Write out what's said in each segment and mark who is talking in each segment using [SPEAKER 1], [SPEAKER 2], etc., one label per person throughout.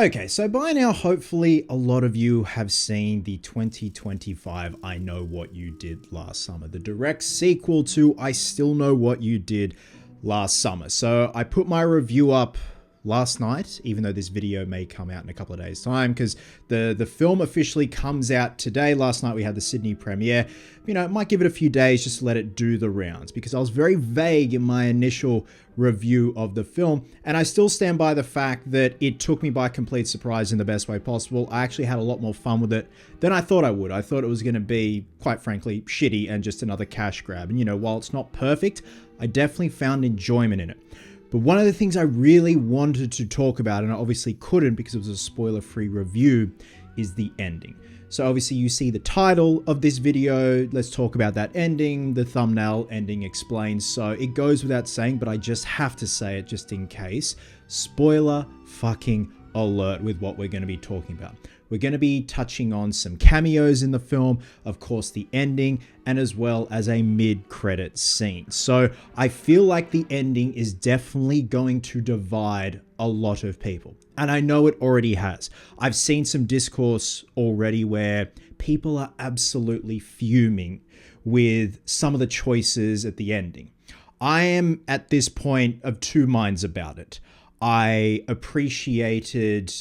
[SPEAKER 1] Okay, so by now, hopefully a lot of you have seen the 2025 I Know What You Did Last Summer, the direct sequel to I Still Know What You Did Last Summer. So I put my review up last night, even though this video may come out in a couple of days' time, because the film officially comes out today. Last night we had the Sydney premiere. You know, it might give it a few days just to let it do the rounds, because I was very vague in my initial review of the film, and I still stand by the fact that it took me by complete surprise in the best way possible. I actually had a lot more fun with it than I thought I would. I thought it was going to be, quite frankly, shitty and just another cash grab. And you know, while it's not perfect, I definitely found enjoyment in it. But one of the things I really wanted to talk about, and I obviously couldn't because it was a spoiler-free review, is the ending. So obviously you see the title of this video. Let's talk about that ending. The thumbnail ending explains. So it goes without saying, but I just have to say it just in case. Spoiler fucking alert with what we're going to be talking about. We're going to be touching on some cameos in the film, of course the ending, and as well as a mid-credit scene. So I feel like the ending is definitely going to divide a lot of people. And I know it already has. I've seen some discourse already where people are absolutely fuming with some of the choices at the ending. I am at this point of two minds about it. I appreciated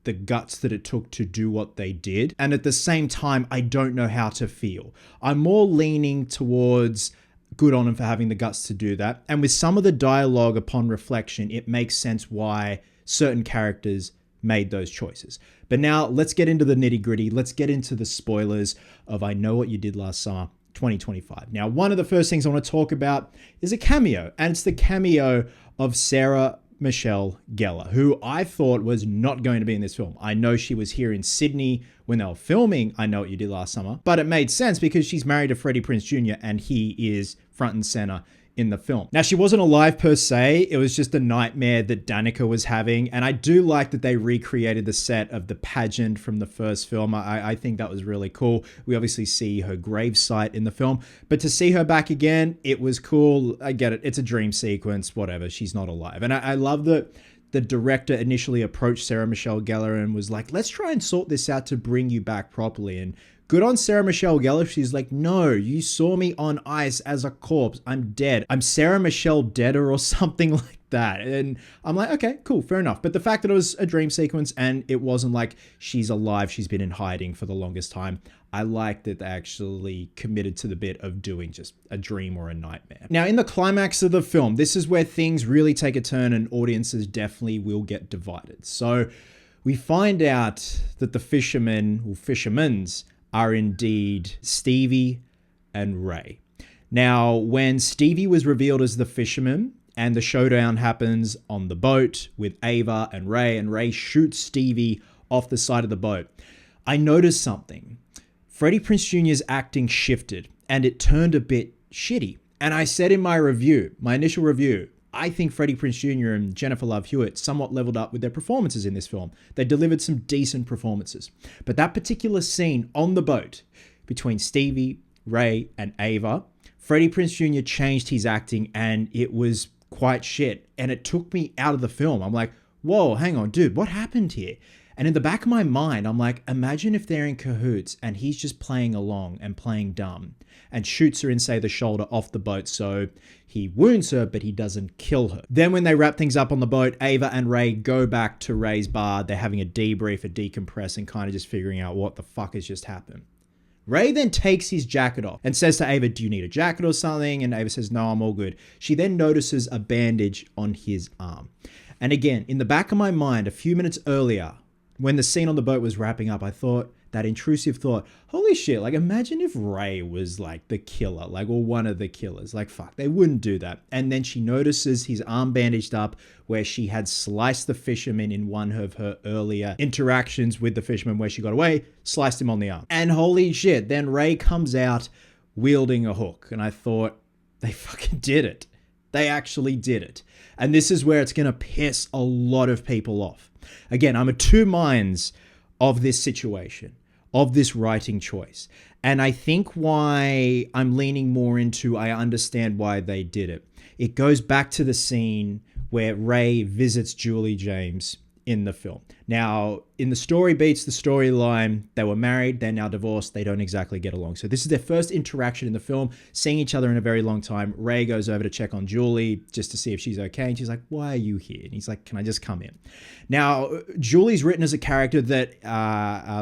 [SPEAKER 1] the guts that it took to do what they did. And at the same time, I don't know how to feel. I'm more leaning towards good on them for having the guts to do that. And with some of the dialogue upon reflection, it makes sense why certain characters made those choices. But now let's get into the nitty gritty. Let's get into the spoilers of I Know What You Did Last Summer 2025. Now, one of the first things I want to talk about is a cameo, and it's the cameo of Sarah Michelle Gellar, who I thought was not going to be in this film. I know she was here in Sydney when they were filming I Know What You Did Last Summer, but it made sense because she's married to Freddie Prinze Jr. and he is front and center in the film. Now, she wasn't alive per se. It was just a nightmare that Danica was having. And I do like that they recreated the set of the pageant from the first film. I think that was really cool. We obviously see her gravesite in the film, but to see her back again, it was cool. I get it. It's a dream sequence, whatever. She's not alive. And I love that the director initially approached Sarah Michelle Gellar and was like, let's try and sort this out to bring you back properly. And good on Sarah Michelle Gellar. She's like, no, you saw me on ice as a corpse. I'm dead. I'm Sarah Michelle Deader or something like that. And I'm like, okay, cool, fair enough. But the fact that it was a dream sequence and it wasn't like she's alive, she's been in hiding for the longest time, I like that they actually committed to the bit of doing just a dream or a nightmare. Now, in the climax of the film, this is where things really take a turn and audiences definitely will get divided. So we find out that the fishermen or fishermen's are indeed Stevie and Ray. Now, when Stevie was revealed as the fisherman and the showdown happens on the boat with Ava and Ray shoots Stevie off the side of the boat, I noticed something. Freddie Prinze Jr.'s acting shifted and it turned a bit shitty. And I said in my review, my initial review, I think Freddie Prinze Jr. and Jennifer Love Hewitt somewhat leveled up with their performances in this film. They delivered some decent performances. But that particular scene on the boat between Stevie, Ray, and Ava, Freddie Prinze Jr. changed his acting and it was quite shit. And it took me out of the film. I'm like, whoa, hang on, dude, what happened here? And in the back of my mind, I'm like, imagine if they're in cahoots and he's just playing along and playing dumb and shoots her in, say, the shoulder off the boat. So he wounds her, but he doesn't kill her. Then when they wrap things up on the boat, Ava and Ray go back to Ray's bar. They're having a debrief, a decompress, and kind of just figuring out what the fuck has just happened. Ray then takes his jacket off and says to Ava, do you need a jacket or something? And Ava says, no, I'm all good. She then notices a bandage on his arm. And again, in the back of my mind, a few minutes earlier, when the scene on the boat was wrapping up, I thought, that intrusive thought, holy shit, like imagine if Ray was like the killer, like, or one of the killers. Like, fuck, they wouldn't do that. And then she notices his arm bandaged up where she had sliced the fisherman in one of her earlier interactions with the fisherman where she got away, sliced him on the arm. And holy shit, then Ray comes out wielding a hook. And I thought, they fucking did it. They actually did it. And this is where it's going to piss a lot of people off. Again, I'm of two minds of this situation, of this writing choice. And I think why I'm leaning more into, I understand why they did it. It goes back to the scene where Ray visits Julie James in the film. Now, in the story beats, the storyline, they were married, they're now divorced, they don't exactly get along. So this is their first interaction in the film, seeing each other in a very long time. Ray goes over to check on Julie just to see if she's okay. And she's like, why are you here? And he's like, can I just come in? Now, Julie's written as a character that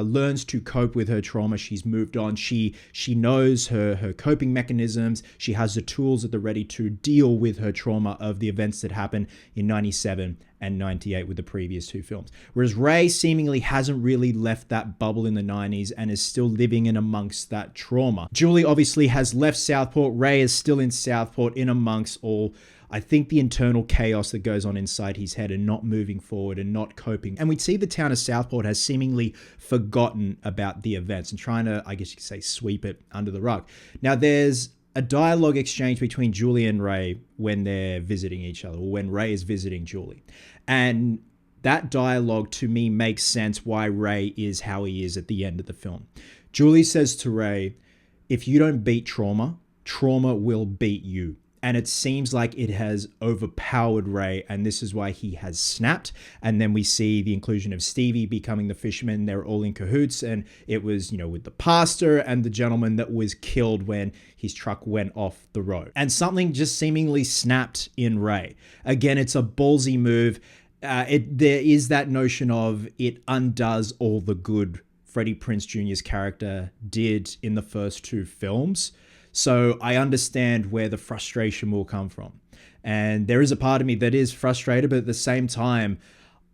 [SPEAKER 1] learns to cope with her trauma. She's moved on. She knows her coping mechanisms. She has the tools at the ready to deal with her trauma of the events that happened in 97 and 98 with the previous two films. Whereas Ray seemingly hasn't really left that bubble in the 90s and is still living in amongst that trauma. Julie obviously has left Southport. Ray is still in Southport in amongst all, I think, the internal chaos that goes on inside his head and not moving forward and not coping. And we'd see the town of Southport has seemingly forgotten about the events and trying to, I guess you could say, sweep it under the rug. Now, there's a dialogue exchange between Julie and Ray when they're visiting each other, or when Ray is visiting Julie. And that dialogue to me makes sense why Ray is how he is at the end of the film. Julie says to Ray, if you don't beat trauma, trauma will beat you. And it seems like it has overpowered Ray, and this is why he has snapped. And then we see the inclusion of Stevie becoming the fisherman. They're all in cahoots, and it was, with the pastor and the gentleman that was killed when his truck went off the road. And something just seemingly snapped in Ray. Again, it's a ballsy move. There is that notion of it undoes all the good Freddie Prinze Jr.'s character did in the first two films. So I understand where the frustration will come from. And there is a part of me that is frustrated, but at the same time,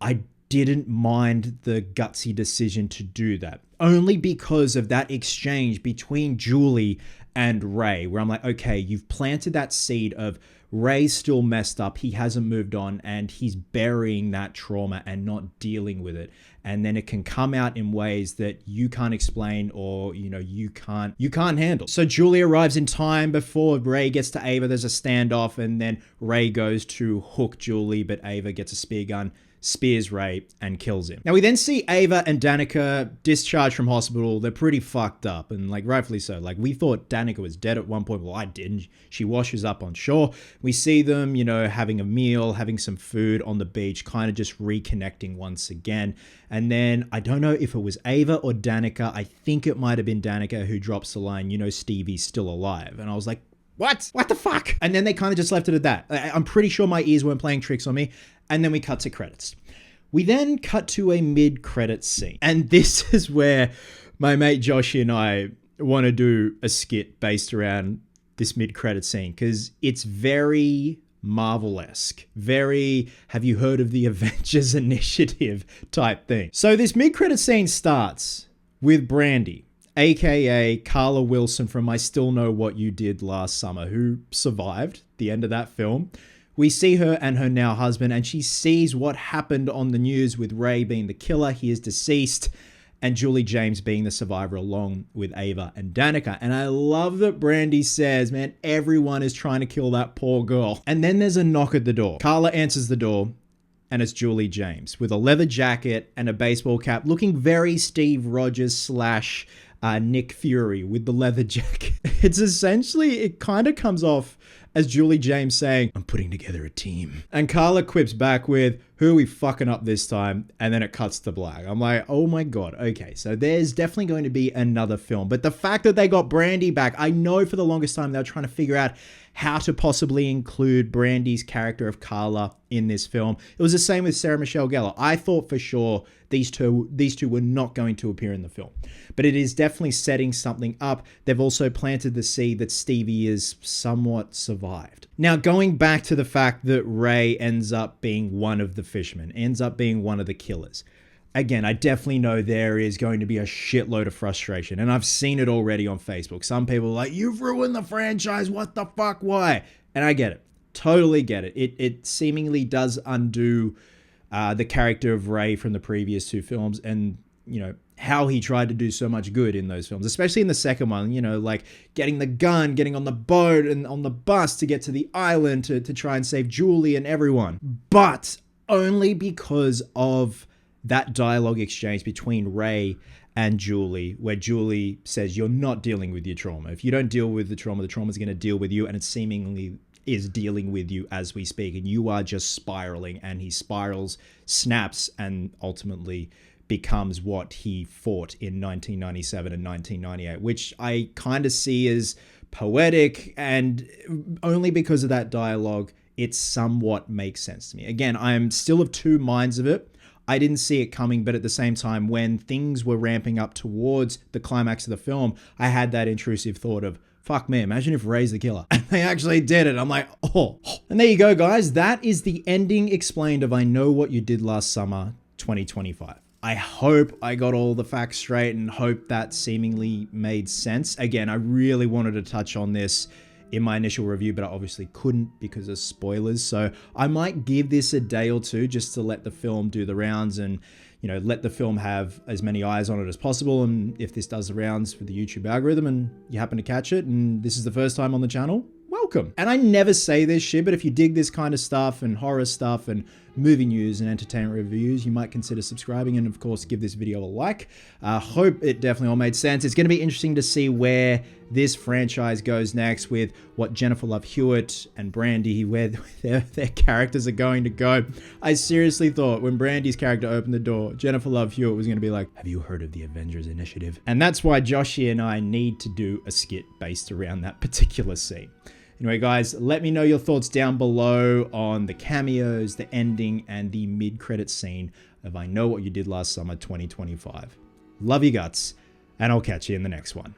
[SPEAKER 1] I didn't mind the gutsy decision to do that. Only because of that exchange between Julie and Ray, where I'm like, okay, you've planted that seed of Ray's still messed up, he hasn't moved on, and he's burying that trauma and not dealing with it. And then it can come out in ways that you can't explain, or you can't handle. So Julie arrives in time before Ray gets to Ava. There's a standoff, and then Ray goes to hook Julie, but Ava gets a spear gun, spears Ray, and kills him. Now we then see Ava and Danica discharged from hospital. They're pretty fucked up, and rightfully so. We thought Danica was dead at one point. Well, I didn't. She washes up on shore. We see them, having a meal, having some food on the beach, kind of just reconnecting once again. And then I don't know if it was Ava or Danica. I think it might have been Danica who drops the line, Stevie's still alive. And I was like, what the fuck? And then they kind of just left it at that. I'm pretty sure my ears weren't playing tricks on me. And then we cut to credits. We then cut to a mid-credits scene. And this is where my mate Josh and I want to do a skit based around this mid-credits scene, because it's very Marvel-esque. Very, have you heard of the Avengers Initiative type thing. So this mid-credits scene starts with Brandy, aka Carla Wilson from I Still Know What You Did Last Summer, who survived the end of that film. We see her and her now husband, and she sees what happened on the news with Ray being the killer. He is deceased, and Julie James being the survivor along with Ava and Danica. And I love that Brandy says, man, everyone is trying to kill that poor girl. And then there's a knock at the door. Carla answers the door, and it's Julie James with a leather jacket and a baseball cap, looking very Steve Rogers / Nick Fury with the leather jacket. It's essentially, it kind of comes off as Julie James saying, I'm putting together a team. And Carla quips back with, who are we fucking up this time? And then it cuts to black. I'm like, oh my God. Okay, so there's definitely going to be another film. But the fact that they got Brandy back, I know for the longest time they were trying to figure out how to possibly include Brandy's character of Carla in this film. It was the same with Sarah Michelle Gellar. I thought for sure these two were not going to appear in the film. But it is definitely setting something up. They've also planted the seed that Stevie is somewhat survived. Now, going back to the fact that Ray ends up being one of the fishermen, ends up being one of the killers. Again, I definitely know there is going to be a shitload of frustration, and I've seen it already on Facebook. Some people are like, you've ruined the franchise, what the fuck, why? And I get it. Totally get it. It seemingly does undo the character of Ray from the previous two films, and, how he tried to do so much good in those films, especially in the second one, getting the gun, getting on the boat and on the bus to get to the island to try and save Julie and everyone. But only because of that dialogue exchange between Ray and Julie, where Julie says, you're not dealing with your trauma. If you don't deal with the trauma is going to deal with you. And it's seemingly is dealing with you as we speak, and you are just spiraling, and he spirals, snaps, and ultimately becomes what he fought in 1997 and 1998, which I kind of see as poetic, and only because of that dialogue, it somewhat makes sense to me. Again, I'm still of two minds of it. I didn't see it coming, but at the same time, when things were ramping up towards the climax of the film, I had that intrusive thought of, fuck me, imagine if Ray's the killer. And they actually did it. I'm like, oh. And there you go, guys. That is the ending explained of I Know What You Did Last Summer 2025. I hope I got all the facts straight and hope that seemingly made sense. Again, I really wanted to touch on this in my initial review, but I obviously couldn't because of spoilers. So I might give this a day or two just to let the film do the rounds and, you know, let the film have as many eyes on it as possible. And if this does the rounds for the YouTube algorithm and you happen to catch it and this is the first time on the channel, welcome. And I never say this shit, but if you dig this kind of stuff and horror stuff and movie news and entertainment reviews, you might consider subscribing and of course give this video a like. Hope it definitely all made sense. It's going to be interesting to see where this franchise goes next with what Jennifer Love Hewitt and Brandy, where their characters are going to go. I seriously thought when Brandy's character opened the door, Jennifer Love Hewitt was going to be like, have you heard of the Avengers Initiative? And that's why Joshie and I need to do a skit based around that particular scene. Anyway, guys, let me know your thoughts down below on the cameos, the ending, and the mid-credit scene of I Know What You Did Last Summer 2025. Love you guts, and I'll catch you in the next one.